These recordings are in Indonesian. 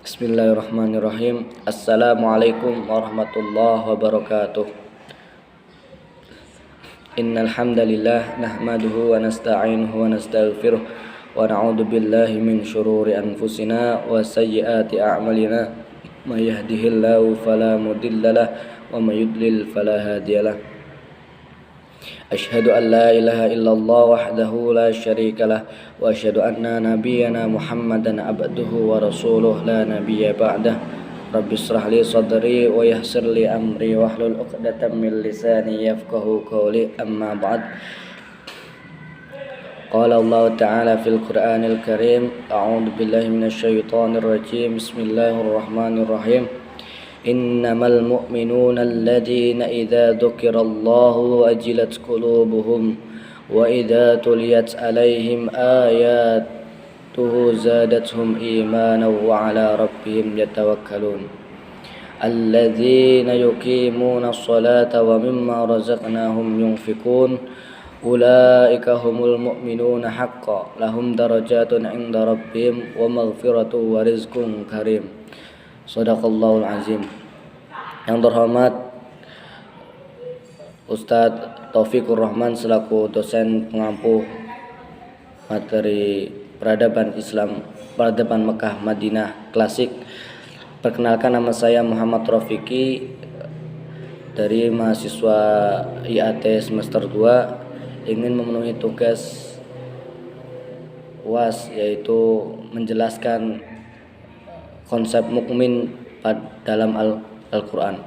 Bismillahirrahmanirrahim. Assalamualaikum warahmatullahi wabarakatuh. Innal hamdalillah nahmaduhu wa nasta'inuhu wa nastaghfiruh wa na'udzu billahi min shururi anfusina wa sayyiati a'malina. May yahdihillahu fala mudhillalah wa may yudlil fala hadiyalah. Asyhadu an la ilaha illallah wahdahu la syarikalah wa asyhadu anna nabiyyana Muhammadan abduhu wa rasuluh la nabiyya ba'dah. Rabbi shrah li sadri wa yassir li amri wahlul 'uqdatam min lisani yafqahu qawli, amma ba'd. Qala Allah ta'ala fil Qur'anil Karim, a'udzu billahi minasy syaithanir rajim. Bismillahirrahmanirrahim. Innamal mu'minuna alladhina idza dzukirallahu wajilat qulubuhum wa idza tuliyat 'alaihim ayatuhu zadatuhum imanan wa 'ala rabbihim yatawakkalun. Alladzina yuqimuna as-salata wa mimma razaqnahum yunfiqun. Ulaika humul mu'minuna haqqan lahum darajatun 'inda rabbihim wa maghfiratun wa rizqun karim. Shadaqallahul azim. Yang terhormat Ustadz Taufikur Rahman selaku dosen pengampu materi peradaban Islam, peradaban Mekah Madinah klasik. Perkenalkan, nama saya Muhammad Rafiki dari mahasiswa IAT semester 2, ingin memenuhi tugas UAS, yaitu menjelaskan konsep mukmin dalam Al-Quran.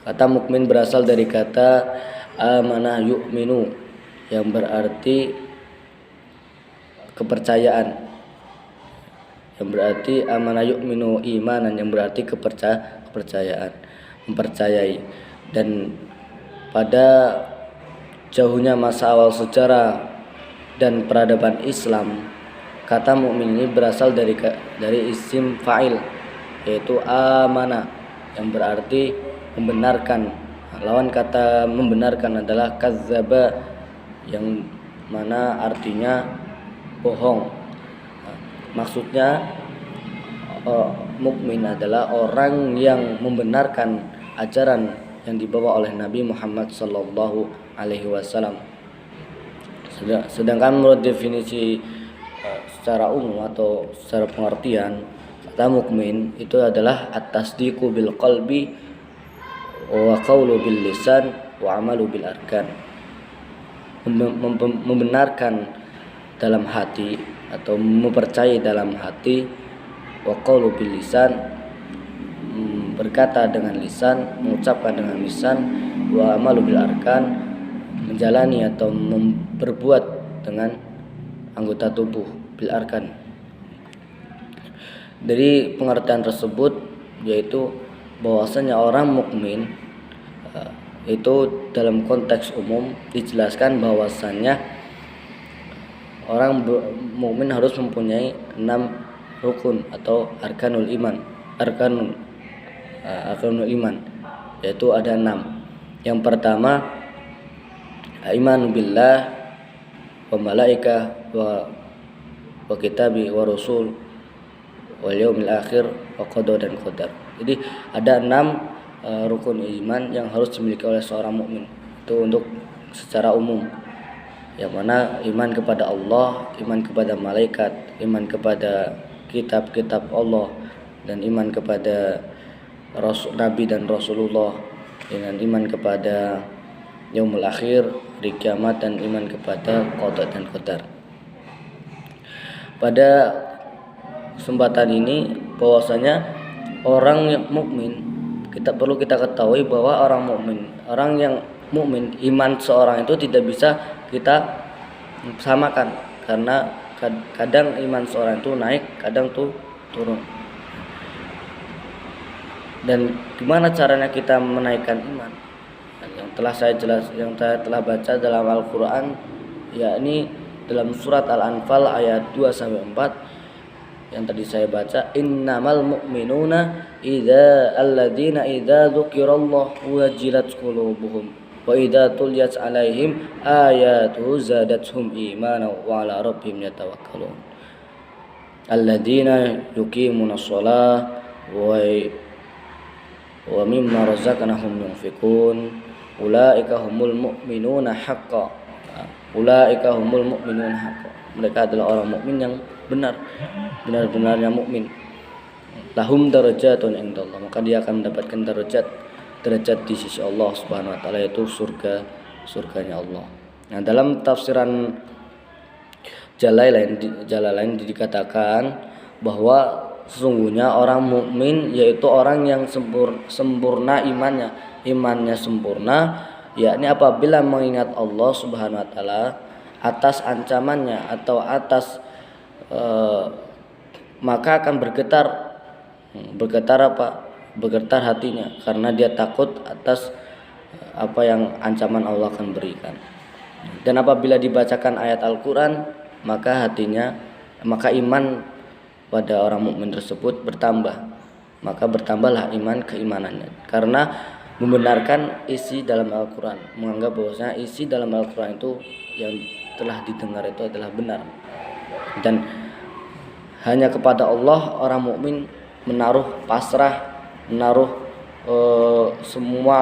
Kata mukmin berasal dari kata amanah yu'minu, yang berarti kepercayaan, yang berarti amanah yu'minu imanan, yang berarti kepercayaan, mempercayai. Dan pada jauhnya masa awal sejarah dan peradaban Islam, kata mukmin ini berasal dari isim fa'il, yaitu amana, yang berarti membenarkan. Lawan kata membenarkan adalah kadzdzaba, yang mana artinya bohong. Maksudnya mukmin adalah orang yang membenarkan ajaran yang dibawa oleh Nabi Muhammad sallallahu alaihi wasallam. Sedangkan menurut definisi secara umum atau secara pengertian, kata mukmin itu adalah at-tasdiqu bil qalbi wa qawlu bil lisan wa amalu bil arkan. Membenarkan dalam hati atau mempercayai dalam hati, wa qawlu bil lisan, berkata dengan lisan, mengucapkan dengan lisan, wa amalu bil arkan, menjalani atau berbuat dengan anggota tubuh, bil arkan. Dari pengertian tersebut, yaitu bahwasanya orang mukmin itu dalam konteks umum dijelaskan bahwasanya orang mukmin harus mempunyai 6 rukun atau arkanul iman. Arkanul iman, yaitu ada 6. Yang pertama, imanu billah wa malaikah wa kitabi wa rasul wal yaumil akhir wa qada dan qadar. Jadi ada 6 rukun iman yang harus dimiliki oleh seorang mukmin. Itu untuk secara umum, yang mana iman kepada Allah, iman kepada malaikat, iman kepada kitab-kitab Allah, dan iman kepada Nabi dan Rasulullah, dengan iman kepada yaumul akhir, hari kiamat, dan iman kepada qada dan qadar. Pada kesempatan ini, bahwasanya orang yang mukmin, perlu kita ketahui bahwa orang yang mukmin, iman seorang itu tidak bisa kita samakan, karena kadang iman seorang itu naik, kadang tuh turun. Dan gimana caranya kita menaikkan iman? Yang saya telah baca dalam Al-Quran, yakni dalam surat Al-Anfal ayat 2-4, yang tadi saya baca, innamal mu'minuna alladzina idza dzukirallahu wajilat qulubuhum wa idza tuliyat 'alaihim ayatuhu zadatuhum imanan wa 'ala rabbihim yatawakkalun. alladzina yuqimuna shalah wa mimma razaqnahum yunfiqun ulaika humul mu'minuna haqqan. Ulaika humul mu'minuna haqqan. Mereka adalah orang mukmin yang benar-benarnya mukmin. Lahum darajatun indallah, maka dia akan mendapatkan derajat di sisi Allah Subhanahu wa taala, yaitu surganya Allah. Nah, dalam tafsiran Jalalain dikatakan bahwa sesungguhnya orang mukmin yaitu orang yang sempurna imannya sempurna, yakni apabila mengingat Allah Subhanahu wa taala atas ancamannya atau atas maka akan bergetar hatinya karena dia takut atas apa yang ancaman Allah akan berikan. Dan apabila dibacakan ayat Al-Qur'an, maka iman pada orang mukmin tersebut bertambah. Maka bertambahlah keimanannya karena membenarkan isi dalam Al-Qur'an, menganggap bahwasanya isi dalam Al-Qur'an itu yang telah didengar itu adalah benar. Dan hanya kepada Allah orang mukmin menaruh semua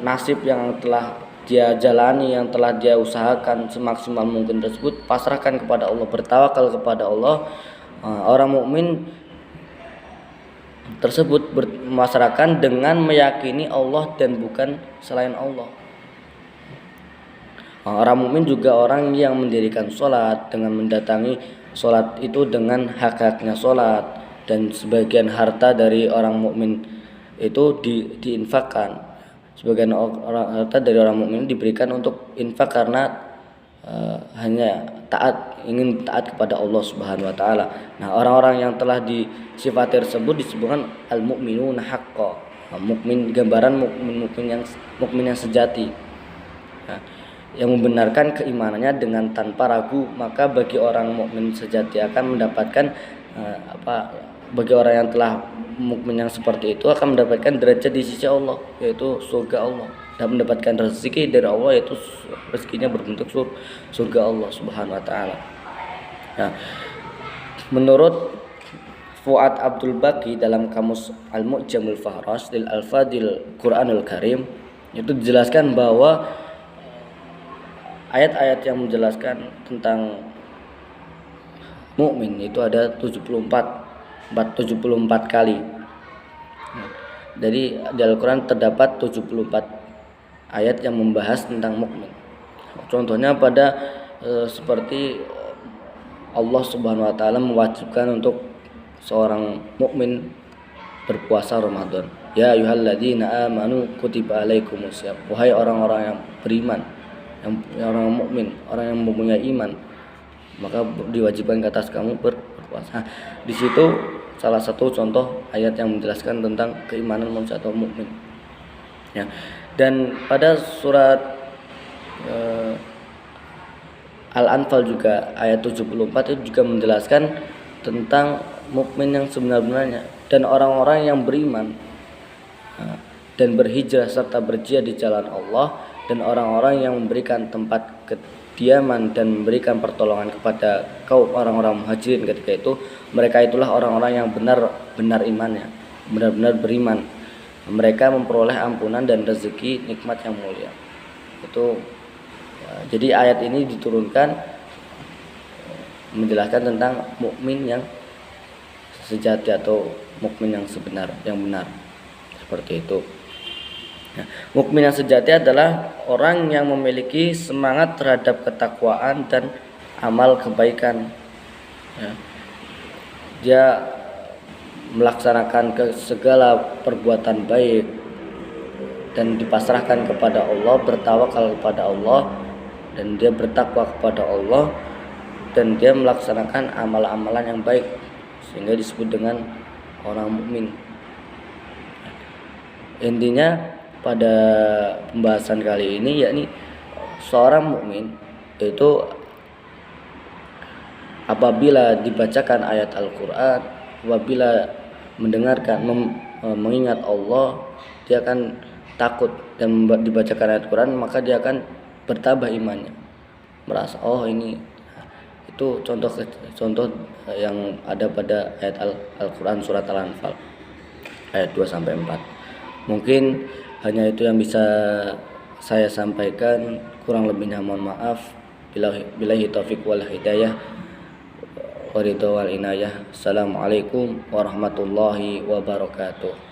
nasib yang telah dia jalani, yang telah dia usahakan semaksimal mungkin tersebut, pasrahkan kepada Allah, bertawakal kepada Allah. Orang mukmin tersebut memasrahkan dengan meyakini Allah dan bukan selain Allah. Orang mukmin juga orang yang mendirikan sholat dengan mendatangi sholat itu dengan hak-haknya sholat, dan sebagian harta dari orang mukmin itu diinfakkan. Sebagian harta dari orang mukmin diberikan untuk infak karena hanya ingin taat kepada Allah Subhanahu wa taala. Nah, orang-orang yang telah disifati tersebut disebutkan al-mu'minuna haqqan. Mukmin, gambaran mukmin yang sejati. Nah, yang membenarkan keimanannya dengan tanpa ragu, maka bagi orang mukmin sejati akan mendapatkan bagi orang yang telah mukmin yang seperti itu akan mendapatkan derajat di sisi Allah, yaitu surga Allah, dan mendapatkan rezeki dari Allah, yaitu rezekinya berbentuk surga Allah Subhanahu wa taala. Nah, menurut Fuad Abdul Baqi dalam kamus Al-Mu'jamul Fahras lil Alfadil Quranul Karim itu dijelaskan bahwa ayat-ayat yang menjelaskan tentang mukmin itu ada 74 kali. Jadi di Al-Quran terdapat 74 ayat yang membahas tentang mukmin. Contohnya pada seperti Allah Subhanahu wa taala mewajibkan untuk seorang mukmin berpuasa Ramadan. Ya ayyuhalladzina amanu kutiba alaikumusiyam. Wahai orang-orang yang beriman, yang orang mukmin, orang yang mempunyai iman, maka diwajibkan ke atas kamu berpuasa. Di situ salah satu contoh ayat yang menjelaskan tentang keimanan manusia atau mukmin. Ya. Dan pada surat Al-Anfal juga ayat 74 itu juga menjelaskan tentang mukmin yang sebenar-benarnya dan orang-orang yang beriman dan berhijrah serta berjihad di jalan Allah, dan orang-orang yang memberikan tempat kediaman dan memberikan pertolongan kepada kaum orang-orang muhajirin ketika itu, mereka itulah orang-orang yang benar-benar imannya, benar-benar beriman. Mereka memperoleh ampunan dan rezeki nikmat yang mulia. Itu jadi ayat ini diturunkan menjelaskan tentang mukmin yang sejati atau mukmin yang benar seperti itu. Nah, mukmin yang sejati adalah orang yang memiliki semangat terhadap ketakwaan dan amal kebaikan. Ya. Dia melaksanakan segala perbuatan baik dan dipasrahkan kepada Allah, bertawakal kepada Allah, dan dia bertakwa kepada Allah, dan dia melaksanakan amalan-amalan yang baik sehingga disebut dengan orang mukmin. Intinya pada pembahasan kali ini yakni seorang mukmin itu apabila dibacakan ayat Al-Qur'an, apabila mendengarkan mengingat Allah, dia akan takut, dan dibacakan ayat Quran maka dia akan bertambah imannya, merasa oh ini Itu contoh yang ada pada ayat Al-Qur'an surat Al-Anfal ayat 2 sampai 4. Mungkin hanya itu yang bisa saya sampaikan, kurang lebihnya mohon maaf. Billahi taufik wal hidayah wa ridha wal inayah. Assalamualaikum warahmatullahi wabarakatuh.